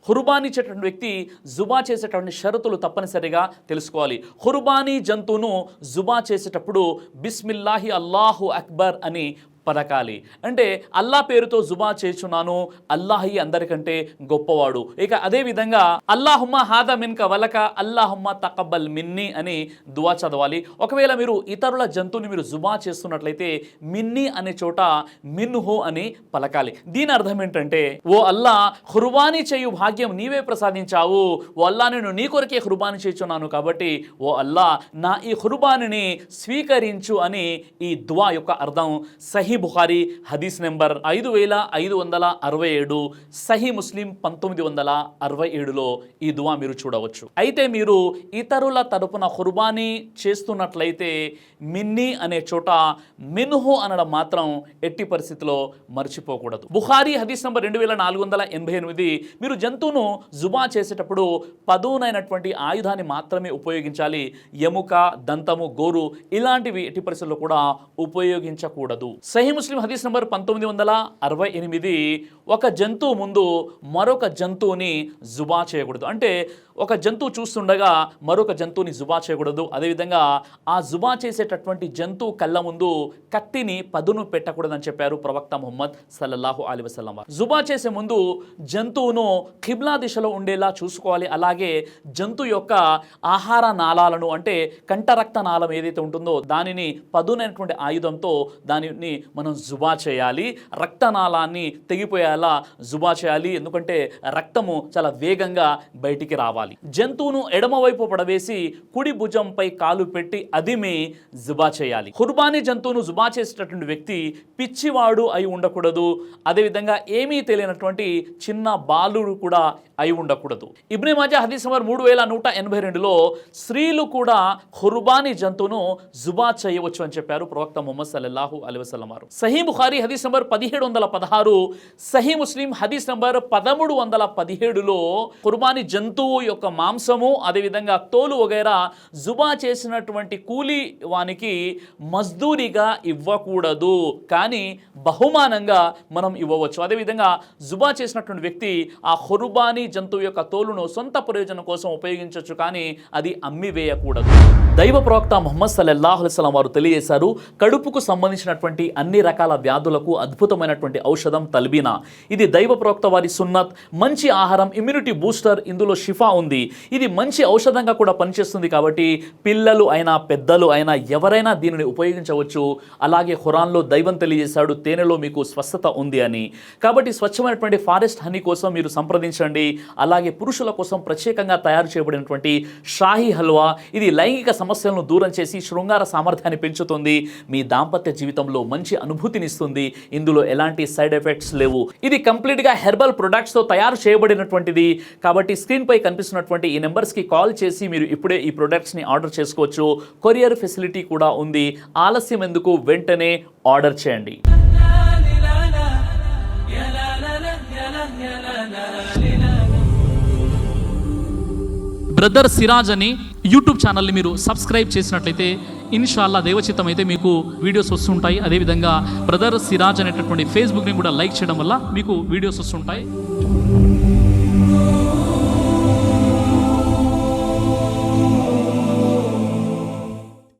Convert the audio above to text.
ఖుర్బానీ ఇచ్చేటువంటి వ్యక్తి జుబా చేసేటువంటి షరతులు తప్పనిసరిగా తెలుసుకోవాలి. ఖుర్బానీ జంతువును జుబా చేసేటప్పుడు బిస్మిల్లాహి అల్లాహు అక్బర్ అని పలకాలి. అంటే అల్లా పేరుతో జుబా చేస్తున్నాను, అల్లాహి అందరికంటే గొప్పవాడు. ఇక అదేవిధంగా అల్లాహుమ్మ హాదా మిన్క వలక అల్లాహుమ్మ తకబ్బల్ మిన్ని అని దువా చదవాలి. ఒకవేళ మీరు ఇతరుల జంతువుని మీరు జుబా చేస్తున్నట్లయితే మిన్ని అనే చోట మిన్హు అని పలకాలి. దీని అర్థం ఏంటంటే, ఓ అల్లా, ఖుర్బానీ చేయు భాగ్యం నీవే ప్రసాదించావు. ఓ అల్లా, నేను నీ కొరకే ఖుర్బానీ చేస్తున్నాను కాబట్టి ఓ అల్లా, నా ఈ ఖుర్బానిని స్వీకరించు అని ఈ దువా యొక్క అర్థం. సహీ బుఖారీ హదీస్ నెంబర్ 5567, సహీ ముస్లిం 1967లో ఈ దువా మీరు చూడవచ్చు. అయితే మీరు ఇతరుల తరపున ఖుర్బానీ చేస్తున్నట్లయితే మిన్ని అనే చోట మిన్హు అనడం మాత్రం ఎట్టి పరిస్థితిలో మర్చిపోకూడదు. బుఖారీ హదీస్ నెంబర్ 2488, మీరు జంతువును జుబా చేసేటప్పుడు పదునైనటువంటి ఆయుధాన్ని మాత్రమే ఉపయోగించాలి. ఎముక, దంతము, గోరు ఇలాంటివి ఎట్టి పరిస్థితుల్లో కూడా ఉపయోగించకూడదు. సహీ ముస్లిం హదీస్ నంబర్ 1968, ఒక జంతువు ముందు మరొక జంతువుని జుబా చేయకూడదు. అంటే ఒక జంతువు చూస్తుండగా మరొక జంతువుని జుబా చేయకూడదు. అదేవిధంగా ఆ జుబా చేసేటటువంటి జంతువు కళ్ళ ముందు కత్తిని పదును పెట్టకూడదని చెప్పారు ప్రవక్త ముహమ్మద్ సల్లల్లాహు అలైహి వసల్లం. జుబా చేసే ముందు జంతువును ఖిబ్లా దిశలో ఉండేలా చూసుకోవాలి. అలాగే జంతువు యొక్క ఆహార నాళాలను, అంటే కంఠరక్త నాళం ఏదైతే ఉంటుందో దానిని పదునైనటువంటి ఆయుధంతో దానిని మనం జుబా చేయాలి. రక్తనాళాన్ని తెగిపోయేలా జుబా చేయాలి. ఎందుకంటే రక్తము చాలా వేగంగా బయటికి రావాలి. జంతువును ఎడమవైపు పడవేసి కుడి భుజంపై కాలు పెట్టి అదిమి జుబా చేయాలి. ఖుర్బానీ జంతువును జుబా చేసేటటువంటి వ్యక్తి పిచ్చివాడు అయి ఉండకూడదు. అదేవిధంగా ఏమీ తెలియనటువంటి చిన్న బాలుడు కూడా అయి ఉండకూడదు. ఇబ్నే మాజా హదీస్ నంబర్ 3182లో స్త్రీలు కూడా ఖుర్బానీ జంతువును జుబా చేయవచ్చు అని చెప్పారు ప్రవక్త ముహమ్మద్ సల్లల్లాహు అలైహి వసల్లం వారు. సహీ బుఖారీ హదీస్ నంబర్ 1716, సహీ ముస్లిం హదీస్ నంబర్ 1317లో ఖుర్బానీ జంతువు యొక్క మాంసము, అదేవిధంగా తోలు వగైరా జుబా చేసినటువంటి కూలి వానికి మజ్దూరిగా ఇవ్వకూడదు, కానీ బహుమానంగా మనం ఇవ్వవచ్చు. అదేవిధంగా జుబా చేసినటువంటి వ్యక్తి ఆ ఖుర్బానీ జంతువు యొక్క తోలును సొంత ప్రయోజనం కోసం ఉపయోగించవచ్చు, కానీ అది అమ్మివేయకూడదు. దైవ ప్రవక్త ముహమ్మద్ సల్లల్లాహు అలైహి వసల్లం వారు తెలియజేశారు, కడుపుకు సంబంధించినటువంటి అన్ని రకాల వ్యాధులకు అద్భుతమైనటువంటి ఔషధం తల్బీనా. ఇది దైవ ప్రవక్త వారి సున్నత్, మంచి ఆహారం, ఇమ్యూనిటీ బూస్టర్, ఇందులో షిఫా ఉంది. ఇది మంచి ఔషధంగా కూడా పనిచేస్తుంది. కాబట్టి పిల్లలు అయినా పెద్దలు అయినా ఎవరైనా దీనిని ఉపయోగించవచ్చు. అలాగే ఖురాన్లో దైవం తెలియజేశాడు, తేనెలో మీకు స్వస్థత ఉంది అని. కాబట్టి స్వచ్ఛమైనటువంటి ఫారెస్ట్ హనీ కోసం మీరు సంప్రదించండి. అలాగే పురుషుల కోసం ప్రత్యేకంగా తయారు చేయబడినటువంటి షాహీ హల్వా, ఇది లైంగిక సమస్యలను దూరం చేసి శృంగార సామర్థ్యాన్ని పెంచుతుంది, మీ దాంపత్య జీవితంలో మంచి అనుభూతినిస్తుంది. ఇందులో ఎలాంటి సైడ్ ఎఫెక్ట్స్ లేవు. ఇది కంప్లీట్గా హెర్బల్ ప్రొడక్ట్స్తో తయారు చేయబడినటువంటిది. కాబట్టి స్క్రీన్పై కనిపిస్తున్నటువంటి ఈ నెంబర్స్కి కాల్ చేసి మీరు ఇప్పుడే ఈ ప్రొడక్ట్స్ని ఆర్డర్ చేసుకోవచ్చు. కొరియర్ ఫెసిలిటీ కూడా ఉంది. ఆలస్యం ఎందుకు, వెంటనే ఆర్డర్ చేయండి. బ్రదర్ సిరాజ్ అని యూట్యూబ్ ఛానల్ని మీరు సబ్స్క్రైబ్ చేసినట్లయితే ఇన్షాల్లా దైవచిత్తం అయితే మీకు వీడియోస్ వస్తుంటాయి. అదేవిధంగా బ్రదర్ సిరాజ్ అనేటటువంటి ఫేస్బుక్ని కూడా లైక్ చేయడం వల్ల మీకు వీడియోస్ వస్తుంటాయి.